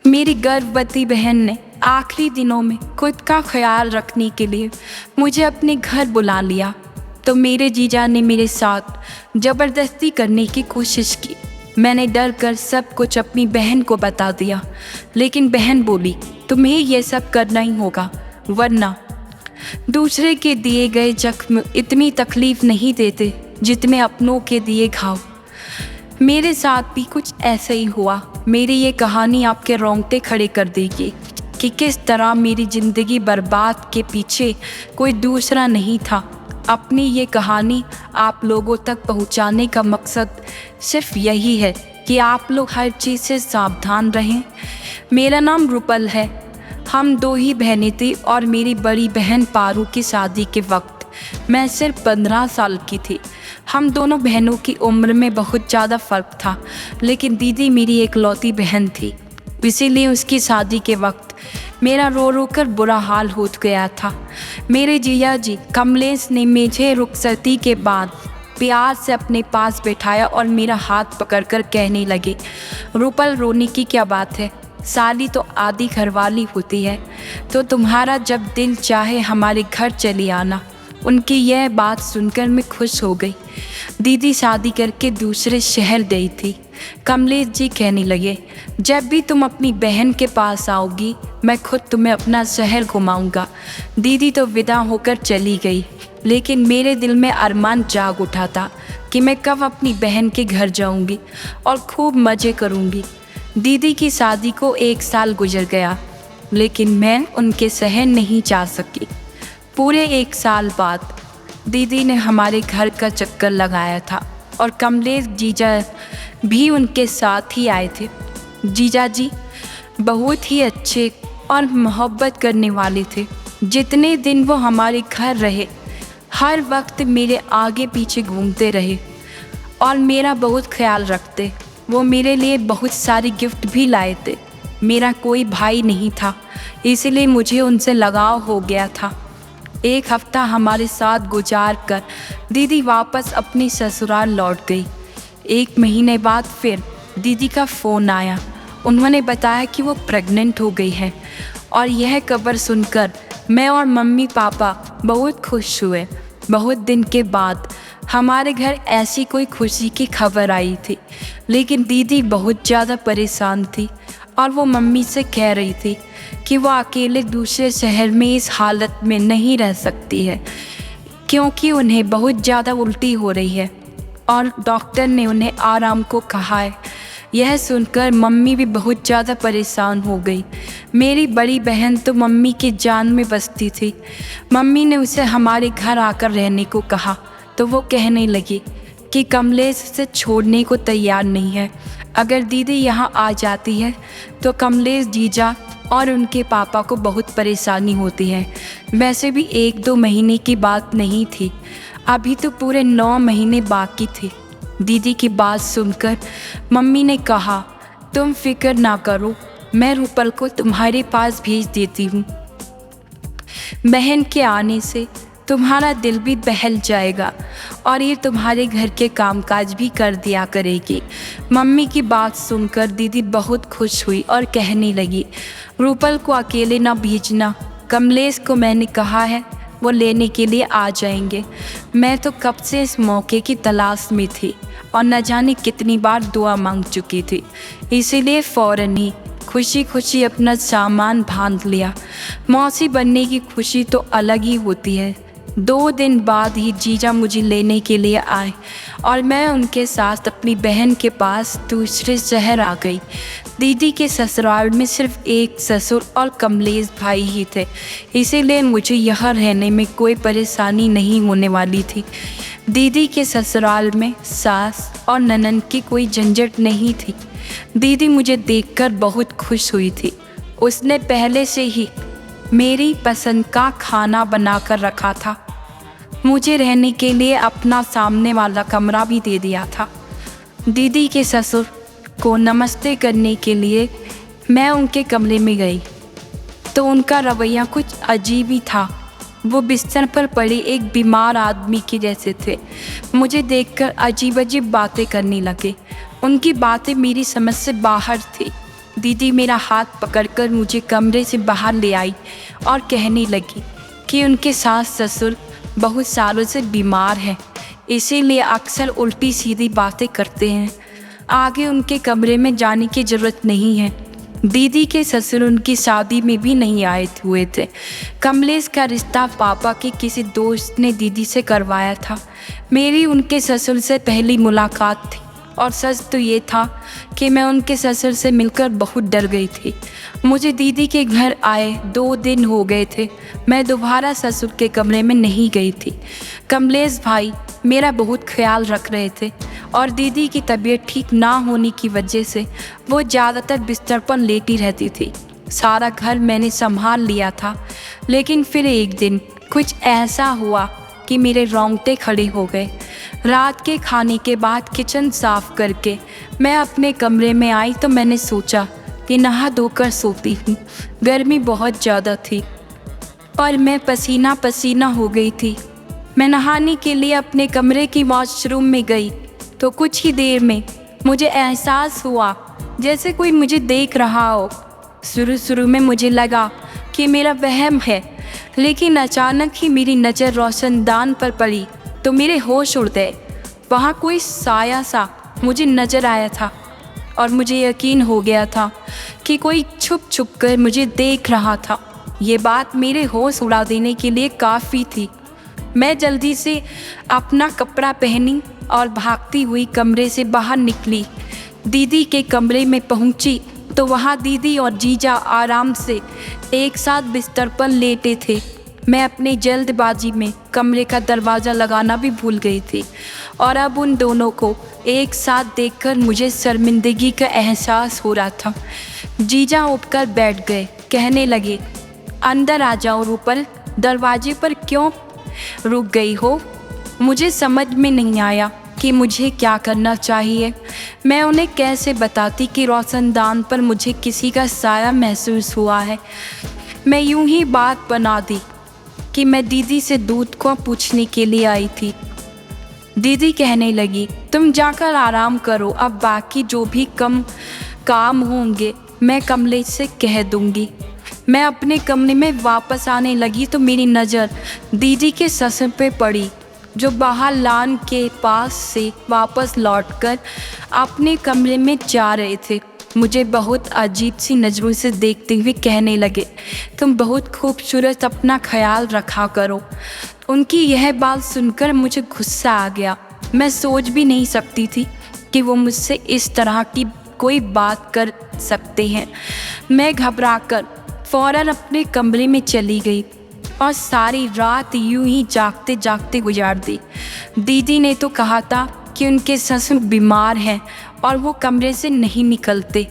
मेरी गर्भवती बहन ने आखिरी दिनों में खुद का ख्याल रखने के लिए मुझे अपने घर बुला लिया, तो मेरे जीजा ने मेरे साथ ज़बरदस्ती करने की कोशिश की। मैंने डर कर सब कुछ अपनी बहन को बता दिया, लेकिन बहन बोली तुम्हें ये सब करना ही होगा, वरना दूसरे के दिए गए जख्म इतनी तकलीफ़ नहीं देते जितने अपनों के दिए घाव। मेरे साथ भी कुछ ऐसा ही हुआ। मेरी ये कहानी आपके रोंगटे खड़े कर देगी कि किस तरह मेरी ज़िंदगी बर्बाद के पीछे कोई दूसरा नहीं था। अपनी ये कहानी आप लोगों तक पहुंचाने का मकसद सिर्फ यही है कि आप लोग हर चीज़ से सावधान रहें। मेरा नाम रूपल है। हम दो ही बहनें थी और मेरी बड़ी बहन पारू की शादी के वक्त मैं सिर्फ 15 साल की थी। हम दोनों बहनों की उम्र में बहुत ज़्यादा फ़र्क था, लेकिन दीदी मेरी एकलौती बहन थी, इसीलिए उसकी शादी के वक्त मेरा रो रो कर बुरा हाल हो गया था। मेरे जिया जी कमलेश ने मुझे रुखसती के बाद प्यार से अपने पास बैठाया और मेरा हाथ पकड़कर कहने लगे, रूपल रोने की क्या बात है, साली तो आधी घरवाली होती है, तो तुम्हारा जब दिल चाहे हमारे घर चली आना। उनकी यह बात सुनकर मैं खुश हो गई। दीदी शादी करके दूसरे शहर गई थी। कमलेश जी कहने लगे, जब भी तुम अपनी बहन के पास आओगी मैं खुद तुम्हें अपना शहर घुमाऊंगा। दीदी तो विदा होकर चली गई, लेकिन मेरे दिल में अरमान जाग उठा था कि मैं कब अपनी बहन के घर जाऊंगी और खूब मज़े करूंगी। दीदी की शादी को 1 साल गुजर गया, लेकिन मैं उनके शहर नहीं जा सकी। पूरे 1 साल बाद दीदी ने हमारे घर का चक्कर लगाया था और कमलेश जीजा भी उनके साथ ही आए थे। जीजा जी बहुत ही अच्छे और मोहब्बत करने वाले थे। जितने दिन वो हमारे घर रहे हर वक्त मेरे आगे पीछे घूमते रहे और मेरा बहुत ख्याल रखते। वो मेरे लिए बहुत सारी गिफ्ट भी लाए थे। मेरा कोई भाई नहीं था, इसलिए मुझे उनसे लगाव हो गया था। 1 हफ्ता हमारे साथ गुजार कर दीदी वापस अपनी ससुराल लौट गई। 1 महीने बाद फिर दीदी का फ़ोन आया। उन्होंने बताया कि वो प्रेग्नेंट हो गई है और यह खबर सुनकर मैं और मम्मी पापा बहुत खुश हुए। बहुत दिन के बाद हमारे घर ऐसी कोई खुशी की खबर आई थी, लेकिन दीदी बहुत ज़्यादा परेशान थी और वो मम्मी से कह रही थी कि वो अकेले दूसरे शहर में इस हालत में नहीं रह सकती है, क्योंकि उन्हें बहुत ज़्यादा उल्टी हो रही है और डॉक्टर ने उन्हें आराम को कहा है। यह सुनकर मम्मी भी बहुत ज़्यादा परेशान हो गई। मेरी बड़ी बहन तो मम्मी की जान में बसती थी। मम्मी ने उसे हमारे घर आकर रहने को कहा, तो वो कहने लगी कि कमलेश उसे छोड़ने को तैयार नहीं है। अगर दीदी यहाँ आ जाती है तो कमलेश जीजा और उनके पापा को बहुत परेशानी होती है। वैसे भी 1-2 महीने की बात नहीं थी, अभी तो पूरे 9 महीने बाकी थे। दीदी की बात सुनकर मम्मी ने कहा, तुम फिक्र ना करो, मैं रूपल को तुम्हारे पास भेज देती हूँ। बहन के आने से तुम्हारा दिल भी बहल जाएगा और ये तुम्हारे घर के कामकाज भी कर दिया करेगी। मम्मी की बात सुनकर दीदी बहुत खुश हुई और कहने लगी, रूपल को अकेले ना भेजना, कमलेश को मैंने कहा है वो लेने के लिए आ जाएंगे। मैं तो कब से इस मौके की तलाश में थी और न जाने कितनी बार दुआ मांग चुकी थी, इसीलिए फ़ौरन ही खुशी खुशी अपना सामान बांध लिया। मौसी बनने की खुशी तो अलग ही होती है। 2 दिन बाद ही जीजा मुझे लेने के लिए आए और मैं उनके साथ अपनी बहन के पास दूसरे शहर आ गई। दीदी के ससुराल में सिर्फ एक ससुर और कमलेश भाई ही थे, इसीलिए मुझे यहाँ रहने में कोई परेशानी नहीं होने वाली थी। दीदी के ससुराल में सास और ननद की कोई झंझट नहीं थी। दीदी मुझे देखकर बहुत खुश हुई थी। उसने पहले से ही मेरी पसंद का खाना बनाकर रखा था। मुझे रहने के लिए अपना सामने वाला कमरा भी दे दिया था। दीदी के ससुर को नमस्ते करने के लिए मैं उनके कमरे में गई तो उनका रवैया कुछ अजीब ही था। वो बिस्तर पर पड़े एक बीमार आदमी के जैसे थे। मुझे देखकर अजीब अजीब बातें करने लगे। उनकी बातें मेरी समझ से बाहर थी। दीदी मेरा हाथ पकड़कर मुझे कमरे से बाहर ले आई और कहने लगी कि उनके सास ससुर बहुत सालों से बीमार हैं, इसीलिए अक्सर उल्टी सीधी बातें करते हैं। आगे उनके कमरे में जाने की ज़रूरत नहीं है। दीदी के ससुर उनकी शादी में भी नहीं आए हुए थे। कमलेश का रिश्ता पापा के किसी दोस्त ने दीदी से करवाया था। मेरी उनके ससुर से पहली मुलाकात थी और सच तो ये था कि मैं उनके ससुर से मिलकर बहुत डर गई थी। मुझे दीदी के घर आए 2 दिन हो गए थे। मैं दोबारा ससुर के कमरे में नहीं गई थी। कमलेश भाई मेरा बहुत ख्याल रख रहे थे और दीदी की तबीयत ठीक ना होने की वजह से वो ज़्यादातर बिस्तर पर लेटी रहती थी। सारा घर मैंने संभाल लिया था, लेकिन फिर एक दिन कुछ ऐसा हुआ कि मेरे रोंगटे खड़े हो गए। रात के खाने के बाद किचन साफ करके मैं अपने कमरे में आई तो मैंने सोचा कि नहा धोकर सोती हूँ। गर्मी बहुत ज़्यादा थी और मैं पसीना पसीना हो गई थी। मैं नहाने के लिए अपने कमरे की वॉशरूम में गई तो कुछ ही देर में मुझे एहसास हुआ जैसे कोई मुझे देख रहा हो। शुरू में मुझे लगा कि मेरा वहम है, लेकिन अचानक ही मेरी नज़र रोशनदान पर पड़ी तो मेरे होश उड़ गए। वहाँ कोई साया सा मुझे नज़र आया था और मुझे यकीन हो गया था कि कोई छुप छुप कर मुझे देख रहा था। ये बात मेरे होश उड़ा देने के लिए काफ़ी थी। मैं जल्दी से अपना कपड़ा पहनी और भागती हुई कमरे से बाहर निकली। दीदी के कमरे में पहुंची तो वहाँ दीदी और जीजा आराम से एक साथ बिस्तर पर लेटे थे। मैं अपनी जल्दबाजी में कमरे का दरवाज़ा लगाना भी भूल गई थी और अब उन दोनों को एक साथ देखकर मुझे शर्मिंदगी का एहसास हो रहा था। जीजा उठकर बैठ गए, कहने लगे, अंदर आ जाओ रूपल, दरवाजे पर क्यों रुक गई हो? मुझे समझ में नहीं आया कि मुझे क्या करना चाहिए। मैं उन्हें कैसे बताती कि रोशनदान पर मुझे किसी का साया महसूस हुआ है। मैं यूं ही बात बना दी कि मैं दीदी से दूध को पूछने के लिए आई थी। दीदी कहने लगी, तुम जाकर आराम करो, अब बाकी जो भी कम काम होंगे मैं कमलेश से कह दूंगी। मैं अपने कमरे में वापस आने लगी तो मेरी नज़र दीदी के ससुर पे पड़ी, जो बाहर लान के पास से वापस लौटकर अपने कमरे में जा रहे थे। मुझे बहुत अजीब सी नज़रों से देखते हुए कहने लगे, तुम बहुत खूबसूरत, अपना ख्याल रखा करो। उनकी यह बात सुनकर मुझे गुस्सा आ गया। मैं सोच भी नहीं सकती थी कि वो मुझसे इस तरह की कोई बात कर सकते हैं। मैं घबराकर फ़ौरन अपने कमरे में चली गई और सारी रात यूं ही जागते जागते गुजार दी। दीदी ने तो कहा था कि उनके ससुर बीमार हैं और वो कमरे से नहीं निकलते,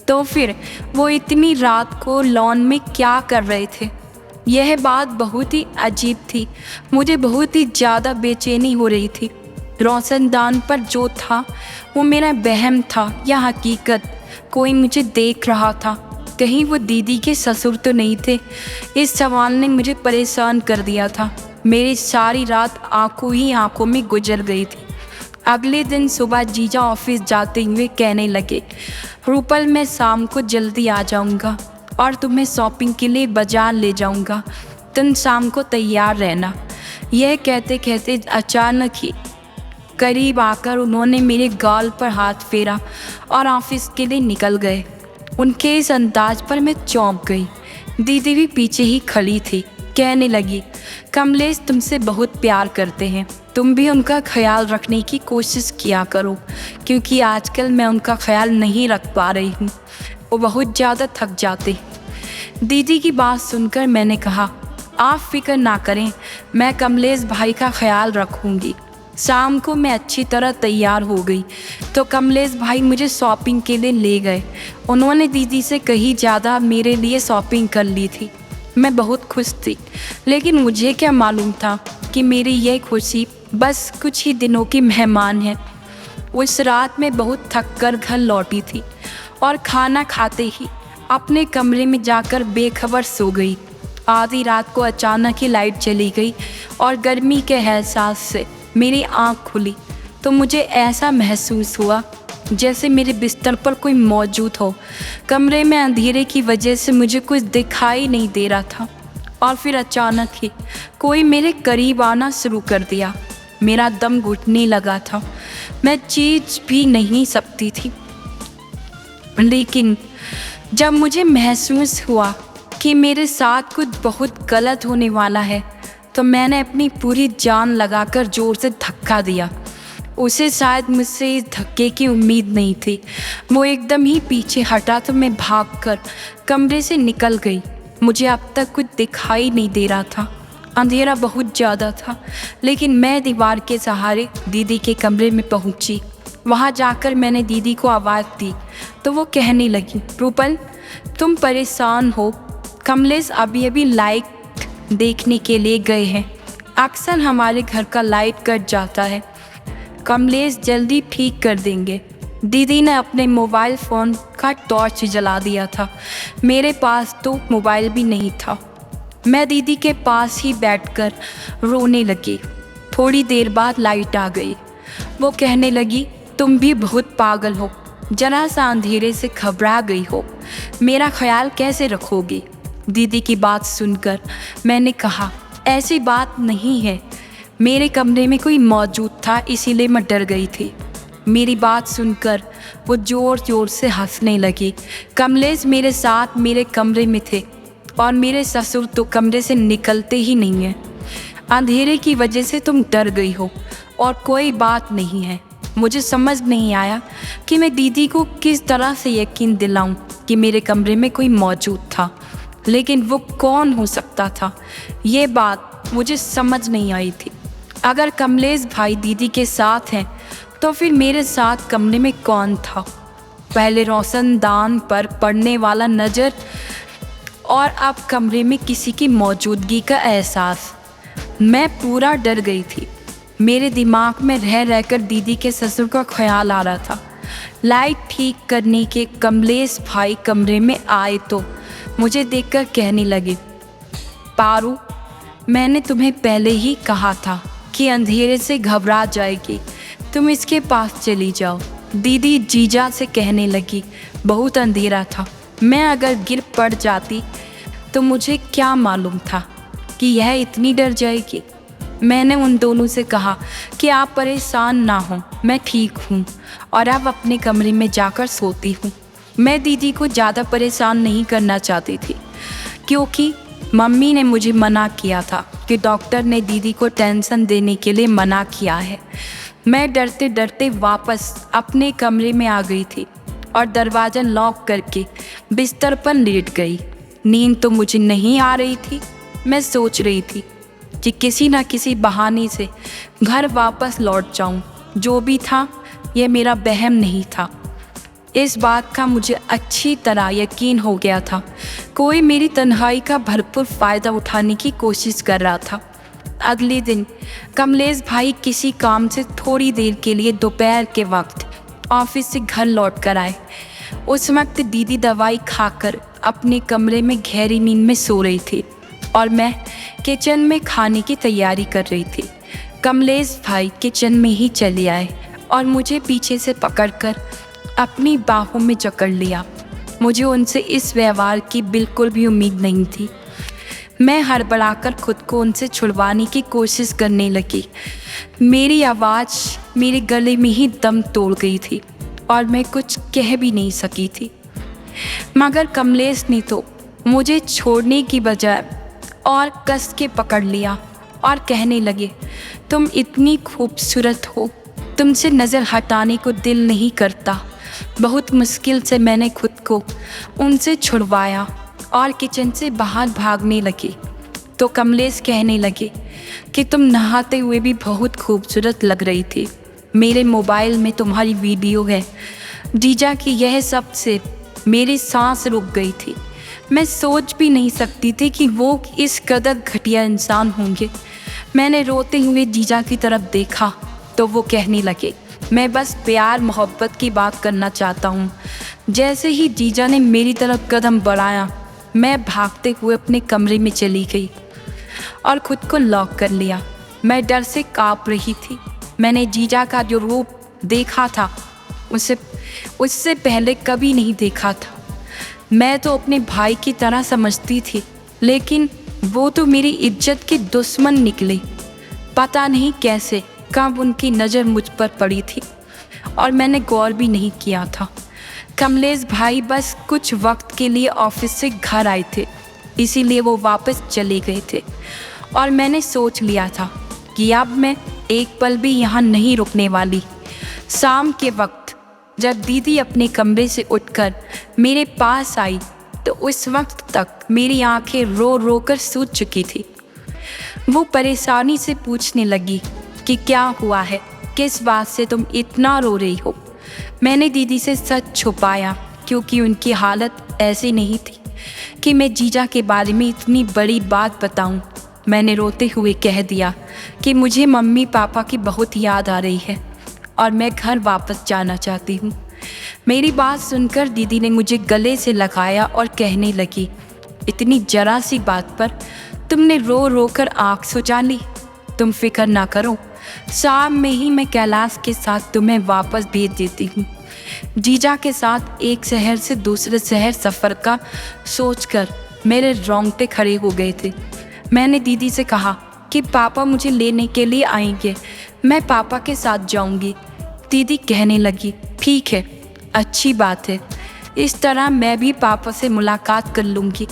तो फिर वो इतनी रात को लॉन में क्या कर रहे थे? यह बात बहुत ही अजीब थी। मुझे बहुत ही ज़्यादा बेचैनी हो रही थी। रोशनदान पर जो था वो मेरा वहम था या हकीकत? कोई मुझे देख रहा था, कहीं वो दीदी के ससुर तो नहीं थे? इस सवाल ने मुझे परेशान कर दिया था। मेरी सारी रात आंखों ही आंखों में गुजर गई थी। अगले दिन सुबह जीजा ऑफिस जाते हुए कहने लगे, रूपल मैं शाम को जल्दी आ जाऊंगा और तुम्हें शॉपिंग के लिए बाजार ले जाऊंगा, तुम शाम को तैयार रहना। यह कहते कहते अचानक ही करीब आकर उन्होंने मेरे गाल पर हाथ फेरा और ऑफिस के लिए निकल गए। उनके इस अंदाज पर मैं चौंक गई। दीदी भी पीछे ही खड़ी थी, कहने लगी, कमलेश तुमसे बहुत प्यार करते हैं, तुम भी उनका ख्याल रखने की कोशिश किया करो, क्योंकि आजकल मैं उनका ख्याल नहीं रख पा रही हूँ, वो बहुत ज़्यादा थक जाते। दीदी की बात सुनकर मैंने कहा, आप फिक्र ना करें, मैं कमलेश भाई का ख्याल रखूँगी। शाम को मैं अच्छी तरह तैयार हो गई तो कमलेश भाई मुझे शॉपिंग के लिए ले गए। उन्होंने दीदी से कहीं ज़्यादा मेरे लिए शॉपिंग कर ली थी। मैं बहुत खुश थी, लेकिन मुझे क्या मालूम था कि मेरी यह खुशी बस कुछ ही दिनों की मेहमान है। उस रात मैं बहुत थक कर घर लौटी थी और खाना खाते ही अपने कमरे में जाकर बेखबर सो गई। आधी रात को अचानक ही लाइट चली गई और गर्मी के एहसास से मेरी आँख खुली तो मुझे ऐसा महसूस हुआ जैसे मेरे बिस्तर पर कोई मौजूद हो। कमरे में अंधेरे की वजह से मुझे कुछ दिखाई नहीं दे रहा था और फिर अचानक ही कोई मेरे करीब आना शुरू कर दिया। मेरा दम घुटने लगा था, मैं चीज भी नहीं सकती थी। लेकिन जब मुझे महसूस हुआ कि मेरे साथ कुछ बहुत गलत होने वाला है तो मैंने अपनी पूरी जान लगाकर जोर से धक्का दिया। उसे शायद मुझसे इस धक्के की उम्मीद नहीं थी। वो एकदम ही पीछे हटा तो मैं भागकर कमरे से निकल गई। मुझे अब तक कुछ दिखाई नहीं दे रहा था, अंधेरा बहुत ज़्यादा था, लेकिन मैं दीवार के सहारे दीदी के कमरे में पहुंची। वहां जाकर मैंने दीदी को आवाज़ दी तो वो कहने लगी, रूपल तुम परेशान हो, कमलेश अभी अभी लाइट देखने के लिए गए हैं। अक्सर हमारे घर का लाइट कट जाता है, कमलेश जल्दी ठीक कर देंगे। दीदी ने अपने मोबाइल फ़ोन का टॉर्च जला दिया था। मेरे पास तो मोबाइल भी नहीं था। मैं दीदी के पास ही बैठकर रोने लगी। थोड़ी देर बाद लाइट आ गई। वो कहने लगी, तुम भी बहुत पागल हो, जरा सा अंधेरे से घबरा गई हो, मेरा ख्याल कैसे रखोगी। दीदी की बात सुनकर मैंने कहा, ऐसी बात नहीं है, मेरे कमरे में कोई मौजूद था इसीलिए मैं डर गई थी। मेरी बात सुनकर वो ज़ोर ज़ोर से हंसने लगी। कमलेश मेरे साथ मेरे कमरे में थे और मेरे ससुर तो कमरे से निकलते ही नहीं हैं। अंधेरे की वजह से तुम डर गई हो और कोई बात नहीं है। मुझे समझ नहीं आया कि मैं दीदी को किस तरह से यकीन दिलाऊं कि मेरे कमरे में कोई मौजूद था, लेकिन वो कौन हो सकता था, ये बात मुझे समझ नहीं आई थी। अगर कमलेश भाई दीदी के साथ हैं तो फिर मेरे साथ कमरे में कौन था। पहले रोशनदान पर पड़ने वाला नज़र और अब कमरे में किसी की मौजूदगी का एहसास। मैं पूरा डर गई थी। मेरे दिमाग में रह रहकर दीदी के ससुर का ख्याल आ रहा था। लाइट ठीक करने के कमलेश भाई कमरे में आए तो मुझे देखकर कहने लगे, पारू मैंने तुम्हें पहले ही कहा था कि अंधेरे से घबरा जाएगी, तुम इसके पास चली जाओ। दीदी जीजा से कहने लगी, बहुत अंधेरा था, मैं अगर गिर पड़ जाती तो मुझे क्या मालूम था कि यह इतनी डर जाएगी। मैंने उन दोनों से कहा कि आप परेशान ना हो, मैं ठीक हूँ और अब अपने कमरे में जाकर सोती हूँ। मैं दीदी को ज़्यादा परेशान नहीं करना चाहती थी क्योंकि मम्मी ने मुझे मना किया था कि डॉक्टर ने दीदी को टेंशन देने के लिए मना किया है। मैं डरते डरते वापस अपने कमरे में आ गई थी और दरवाज़ा लॉक करके बिस्तर पर लेट गई। नींद तो मुझे नहीं आ रही थी। मैं सोच रही थी कि किसी न किसी बहाने से घर वापस लौट जाऊं। जो भी था यह मेरा वहम नहीं था। इस बात का मुझे अच्छी तरह यकीन हो गया था, कोई मेरी तन्हाई का भरपूर फ़ायदा उठाने की कोशिश कर रहा था। अगले दिन कमलेश भाई किसी काम से थोड़ी देर के लिए दोपहर के वक्त ऑफिस से घर लौट कर आए। उस वक्त दीदी दवाई खाकर अपने कमरे में गहरी नींद में सो रही थी और मैं किचन में खाने की तैयारी कर रही थी। कमलेश भाई किचन में ही चले आए और मुझे पीछे से पकड़कर अपनी बाहों में जकड़ लिया। मुझे उनसे इस व्यवहार की बिल्कुल भी उम्मीद नहीं थी। मैं हड़बड़ाकर खुद को उनसे छुड़वाने की कोशिश करने लगी। मेरी आवाज़ मेरे गले में ही दम तोड़ गई थी और मैं कुछ कह भी नहीं सकी थी। मगर कमलेश ने तो मुझे छोड़ने की बजाय और कस के पकड़ लिया और कहने लगे, तुम इतनी खूबसूरत हो, तुमसे नज़र हटाने को दिल नहीं करता। बहुत मुश्किल से मैंने खुद को उनसे छुड़वाया और किचन से बाहर भागने लगी तो कमलेश कहने लगे कि तुम नहाते हुए भी बहुत खूबसूरत लग रही थी। मेरे मोबाइल में तुम्हारी वीडियो है। जीजा की यह सब से मेरी सांस रुक गई थी। मैं सोच भी नहीं सकती थी कि वो इस कदर घटिया इंसान होंगे। मैंने रोते हुए जीजा की तरफ देखा तो वो कहने लगे, मैं बस प्यार मोहब्बत की बात करना चाहता हूँ। जैसे ही जीजा ने मेरी तरफ कदम बढ़ाया, मैं भागते हुए अपने कमरे में चली गई और खुद को लॉक कर लिया। मैं डर से काँप रही थी। मैंने जीजा का जो रूप देखा था उसे उससे पहले कभी नहीं देखा था। मैं तो अपने भाई की तरह समझती थी, लेकिन वो तो मेरी इज्जत के दुश्मन निकले। पता नहीं कैसे कब उनकी नज़र मुझ पर पड़ी थी और मैंने गौर भी नहीं किया था। कमलेश भाई बस कुछ वक्त के लिए ऑफिस से घर आए थे, इसीलिए वो वापस चले गए थे और मैंने सोच लिया था कि अब मैं एक पल भी यहाँ नहीं रुकने वाली। शाम के वक्त जब दीदी अपने कमरे से उठकर मेरे पास आई तो उस वक्त तक मेरी आंखें रो रो कर सूज चुकी थी। वो परेशानी से पूछने लगी कि क्या हुआ है, किस बात से तुम इतना रो रही हो। मैंने दीदी से सच छुपाया क्योंकि उनकी हालत ऐसी नहीं थी कि मैं जीजा के बारे में इतनी बड़ी बात बताऊं। मैंने रोते हुए कह दिया कि मुझे मम्मी पापा की बहुत याद आ रही है और मैं घर वापस जाना चाहती हूँ। मेरी बात सुनकर दीदी ने मुझे गले से लगाया और कहने लगी, इतनी जरा सी बात पर तुमने रो रो कर आँख सुझा ली। तुम फिक्र ना करो, शाम में ही मैं कैलाश के साथ तुम्हें वापस भेज देती हूँ। जीजा के साथ एक शहर से दूसरे शहर सफ़र का सोचकर मेरे रोंगटे खड़े हो गए थे। मैंने दीदी से कहा कि पापा मुझे लेने के लिए आएंगे, मैं पापा के साथ जाऊंगी। दीदी कहने लगी, ठीक है, अच्छी बात है, इस तरह मैं भी पापा से मुलाकात कर लूँगी।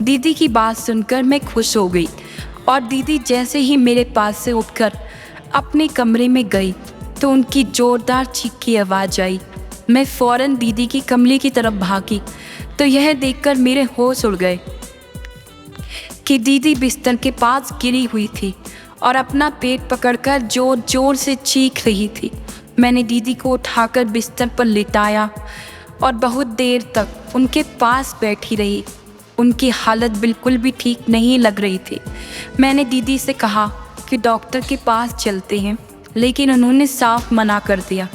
दीदी की बात सुनकर मैं खुश हो गई और दीदी जैसे ही मेरे पास से उठकर अपने कमरे में गई तो उनकी ज़ोरदार चीख की आवाज़ आई। मैं फ़ौरन दीदी की कमरे की तरफ भागी तो यह देखकर मेरे होश उड़ गए कि दीदी बिस्तर के पास गिरी हुई थी और अपना पेट पकड़कर जोर जोर से चीख रही थी। मैंने दीदी को उठाकर बिस्तर पर लिटाया और बहुत देर तक उनके पास बैठी रही। उनकी हालत बिल्कुल भी ठीक नहीं लग रही थी। मैंने दीदी से कहा कि डॉक्टर के पास चलते हैं, लेकिन उन्होंने साफ मना कर दिया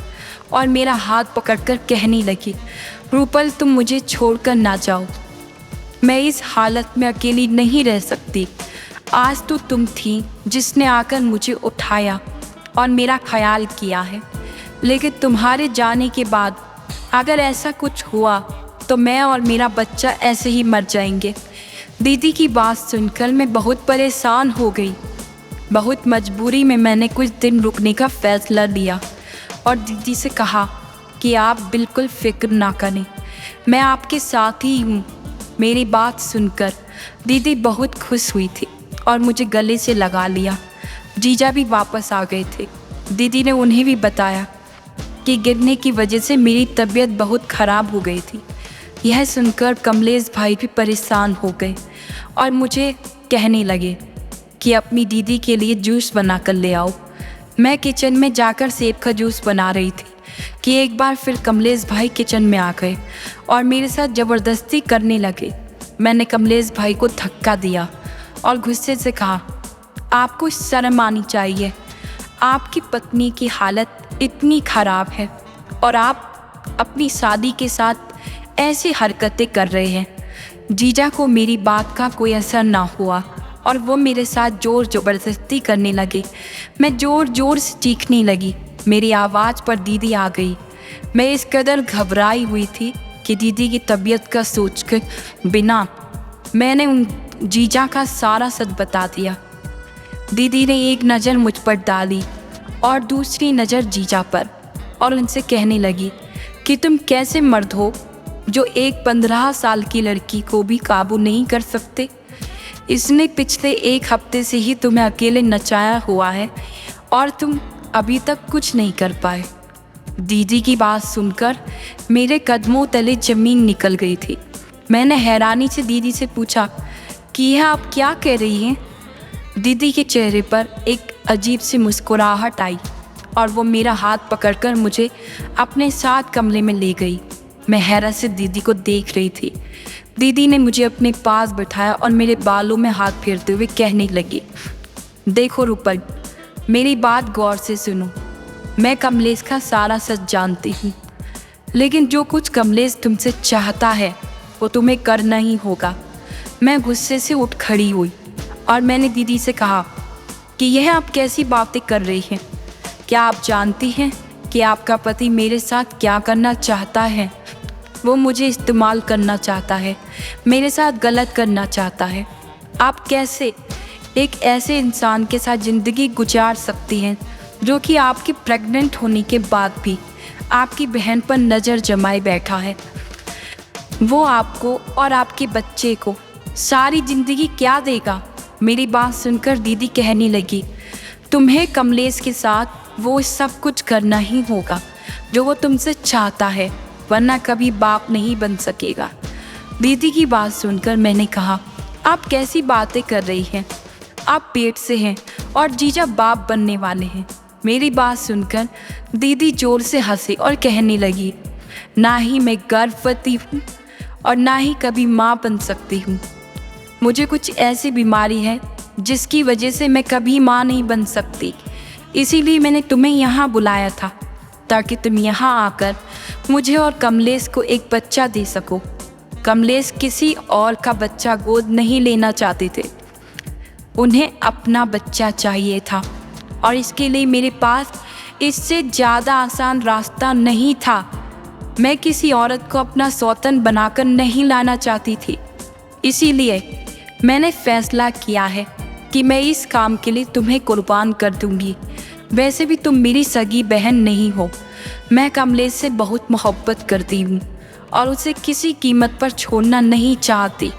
और मेरा हाथ पकड़कर कहने लगी, रूपल तुम मुझे छोड़कर ना जाओ, मैं इस हालत में अकेली नहीं रह सकती। आज तो तुम थी जिसने आकर मुझे उठाया और मेरा ख्याल किया है, लेकिन तुम्हारे जाने के बाद अगर ऐसा कुछ हुआ तो मैं और मेरा बच्चा ऐसे ही मर जाएंगे। दीदी की बात सुनकर मैं बहुत परेशान हो गई। बहुत मजबूरी में मैंने कुछ दिन रुकने का फ़ैसला लिया और दीदी से कहा कि आप बिल्कुल फ़िक्र ना करें, मैं आपके साथ ही हूँ। मेरी बात सुनकर दीदी बहुत खुश हुई थी और मुझे गले से लगा लिया। जीजा भी वापस आ गए थे। दीदी ने उन्हें भी बताया कि गिरने की वजह से मेरी तबीयत बहुत ख़राब हो गई थी। यह सुनकर कमलेश भाई भी परेशान हो गए और मुझे कहने लगे कि अपनी दीदी के लिए जूस बना कर ले आओ। मैं किचन में जाकर सेब का जूस बना रही थी कि एक बार फिर कमलेश भाई किचन में आ गए और मेरे साथ ज़बरदस्ती करने लगे। मैंने कमलेश भाई को धक्का दिया और गुस्से से कहा, आपको शर्म आनी चाहिए, आपकी पत्नी की हालत इतनी ख़राब है और आप अपनी शादी के साथ ऐसी हरकतें कर रहे हैं। जीजा को मेरी बात का कोई असर ना हुआ और वो मेरे साथ ज़ोर ज़बरदस्ती करने लगे। मैं ज़ोर ज़ोर से चीखने लगी। मेरी आवाज़ पर दीदी आ गई। मैं इस कदर घबराई हुई थी कि दीदी की तबीयत का सोचकर बिना मैंने उन जीजा का सारा सच बता दिया। दीदी ने एक नज़र मुझ पर डाली और दूसरी नज़र जीजा पर और उनसे कहने लगी कि तुम कैसे मर्द हो जो एक 15 साल की लड़की को भी काबू नहीं कर सकते। इसने पिछले एक हफ्ते से ही तुम्हें अकेले नचाया हुआ है और तुम अभी तक कुछ नहीं कर पाए। दीदी की बात सुनकर मेरे कदमों तले ज़मीन निकल गई थी। मैंने हैरानी से दीदी से पूछा कि यह आप क्या कह रही हैं। दीदी के चेहरे पर एक अजीब सी मुस्कुराहट आई और वो मेरा हाथ पकड़कर मुझे अपने साथ कमरे में ले गई। मैं हैरत से दीदी को देख रही थी। दीदी ने मुझे अपने पास बिठाया और मेरे बालों में हाथ फेरते हुए कहने लगी, देखो रूपल, मेरी बात गौर से सुनो। मैं कमलेश का सारा सच जानती हूँ, लेकिन जो कुछ कमलेश तुमसे चाहता है वो तुम्हें करना ही होगा। मैं गुस्से से उठ खड़ी हुई और मैंने दीदी से कहा कि यह आप कैसी बातें कर रही हैं। क्या आप जानती हैं कि आपका पति मेरे साथ क्या करना चाहता है। वो मुझे इस्तेमाल करना चाहता है, मेरे साथ गलत करना चाहता है। आप कैसे एक ऐसे इंसान के साथ ज़िंदगी गुजार सकती हैं जो कि आपकी प्रेग्नेंट होने के बाद भी आपकी बहन पर नज़र जमाए बैठा है। वो आपको और आपके बच्चे को सारी ज़िंदगी क्या देगा। मेरी बात सुनकर दीदी कहने लगी, तुम्हें कमलेश के साथ वो सब कुछ करना ही होगा जो वो तुमसे चाहता है, वरना कभी बाप नहीं बन सकेगा। दीदी की बात सुनकर मैंने कहा, आप कैसी बातें कर रही हैं? आप पेट से हैं और जीजा बाप बनने वाले हैं। मेरी बात सुनकर दीदी जोर से हंसी और कहने लगी, ना ही मैं गर्भवती हूँ और ना ही कभी माँ बन सकती हूँ। मुझे कुछ ऐसी बीमारी है जिसकी वजह से मैं कभी माँ नहीं बन सकती। इसीलिए मैंने तुम्हें यहाँ बुलाया था ताकि तुम यहाँ आकर मुझे और कमलेश को एक बच्चा दे सको। कमलेश किसी और का बच्चा गोद नहीं लेना चाहते थे, उन्हें अपना बच्चा चाहिए था और इसके लिए मेरे पास इससे ज़्यादा आसान रास्ता नहीं था। मैं किसी औरत को अपना सौतन बनाकर नहीं लाना चाहती थी। इसीलिए मैंने फैसला किया है कि मैं इस काम के लिए तुम्हें कुर्बान कर दूंगी। वैसे भी तुम मेरी सगी बहन नहीं हो। मैं कमलेश से बहुत मोहब्बत करती हूँ और उसे किसी कीमत पर छोड़ना नहीं चाहती।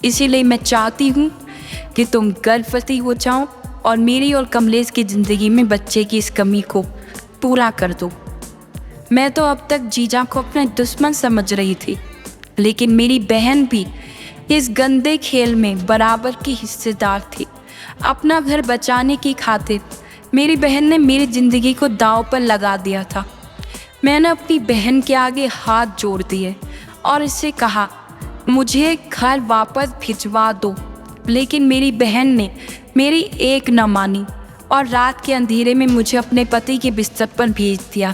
इसीलिए मैं चाहती हूँ कि तुम गर्भवती हो जाओ और मेरी और कमलेश की ज़िंदगी में बच्चे की इस कमी को पूरा कर दो। मैं तो अब तक जीजा को अपना दुश्मन समझ रही थी, लेकिन मेरी बहन भी इस गंदे खेल में बराबर की हिस्सेदार थी। अपना घर बचाने की खातिर मेरी बहन ने मेरी ज़िंदगी को दांव पर लगा दिया था। मैंने अपनी बहन के आगे हाथ जोड़ दिए और इससे कहा, मुझे घर वापस भिजवा दो। लेकिन मेरी बहन ने मेरी एक न मानी और रात के अंधेरे में मुझे अपने पति के बिस्तर पर भेज दिया।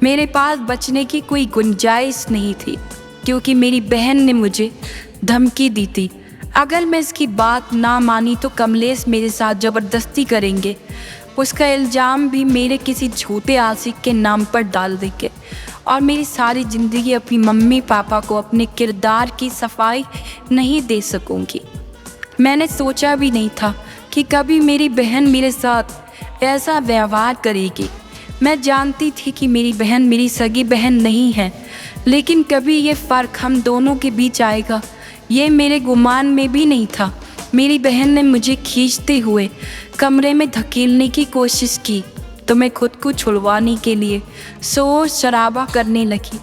मेरे पास बचने की कोई गुंजाइश नहीं थी, क्योंकि मेरी बहन ने मुझे धमकी दी थी, अगर मैं इसकी बात ना मानी तो कमलेश मेरे साथ ज़बरदस्ती करेंगे। उसका इल्ज़ाम भी मेरे किसी झूठे आशिक के नाम पर डाल देंगे और मेरी सारी ज़िंदगी अपनी मम्मी पापा को अपने किरदार की सफाई नहीं दे सकूंगी। मैंने सोचा भी नहीं था कि कभी मेरी बहन मेरे साथ ऐसा व्यवहार करेगी। मैं जानती थी कि मेरी बहन मेरी सगी बहन नहीं है, लेकिन कभी ये फ़र्क हम दोनों के बीच आएगा ये मेरे गुमान में भी नहीं था। मेरी बहन ने मुझे खींचते हुए कमरे में धकेलने की कोशिश की तो मैं खुद को छुड़वाने के लिए शोर शराबा करने लगी।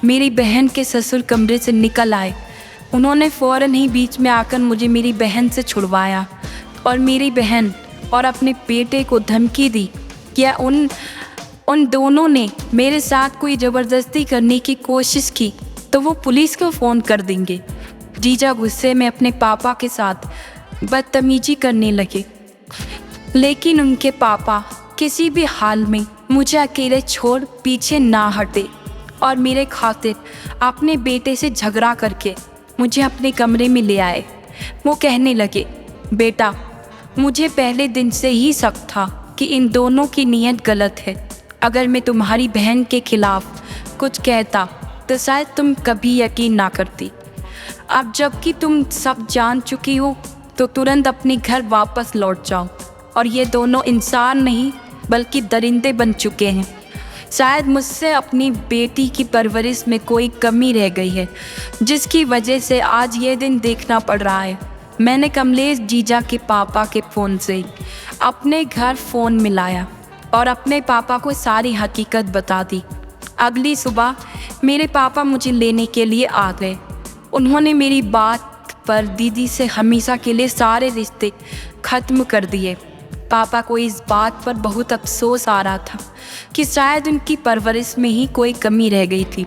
मेरी बहन के ससुर कमरे से निकल आए। उन्होंने फ़ौरन ही बीच में आकर मुझे मेरी बहन से छुड़वाया और मेरी बहन और अपने बेटे को धमकी दी कि उन दोनों ने मेरे साथ कोई ज़बरदस्ती करने की कोशिश की तो वो पुलिस को फ़ोन कर देंगे। जीजा गुस्से में अपने पापा के साथ बदतमीजी करने लगे, लेकिन उनके पापा किसी भी हाल में मुझे अकेले छोड़ पीछे ना हटे और मेरे खातिर अपने बेटे से झगड़ा करके मुझे अपने कमरे में ले आए। वो कहने लगे, बेटा, मुझे पहले दिन से ही शक था कि इन दोनों की नीयत गलत है। अगर मैं तुम्हारी बहन के खिलाफ कुछ कहता तो शायद तुम कभी यकीन ना करती। अब जबकि तुम सब जान चुकी हो तो तुरंत अपने घर वापस लौट जाओ। और ये दोनों इंसान नहीं बल्कि दरिंदे बन चुके हैं। शायद मुझसे अपनी बेटी की परवरिश में कोई कमी रह गई है, जिसकी वजह से आज ये दिन देखना पड़ रहा है। मैंने कमलेश जीजा के पापा के फ़ोन से अपने घर फ़ोन मिलाया और अपने पापा को सारी हकीकत बता दी। अगली सुबह मेरे पापा मुझे लेने के लिए आ गए। उन्होंने मेरी बात पर दीदी से हमेशा के लिए सारे रिश्ते ख़त्म कर दिए। पापा को इस बात पर बहुत अफसोस आ रहा था कि शायद उनकी परवरिश में ही कोई कमी रह गई थी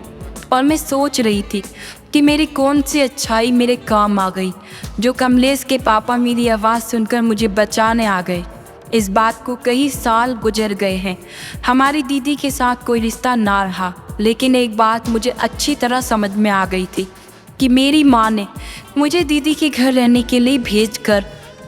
और मैं सोच रही थी कि मेरी कौन सी अच्छाई मेरे काम आ गई जो कमलेश के पापा मेरी आवाज़ सुनकर मुझे बचाने आ गए। इस बात को कई साल गुजर गए हैं। हमारी दीदी के साथ कोई रिश्ता ना रहा, लेकिन एक बात मुझे अच्छी तरह समझ में आ गई थी कि मेरी माँ ने मुझे दीदी के घर रहने के लिए भेजकर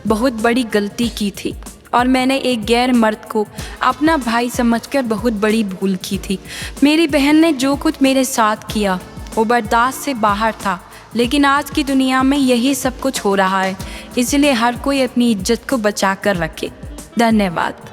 बहुत बड़ी गलती की थी और मैंने एक गैर मर्द को अपना भाई समझकर बहुत बड़ी भूल की थी। मेरी बहन ने जो कुछ मेरे साथ किया वो बर्दाश्त से बाहर था, लेकिन आज की दुनिया में यही सब कुछ हो रहा है। इसलिए हर कोई अपनी इज्जत को बचा कर रखे। धन्यवाद।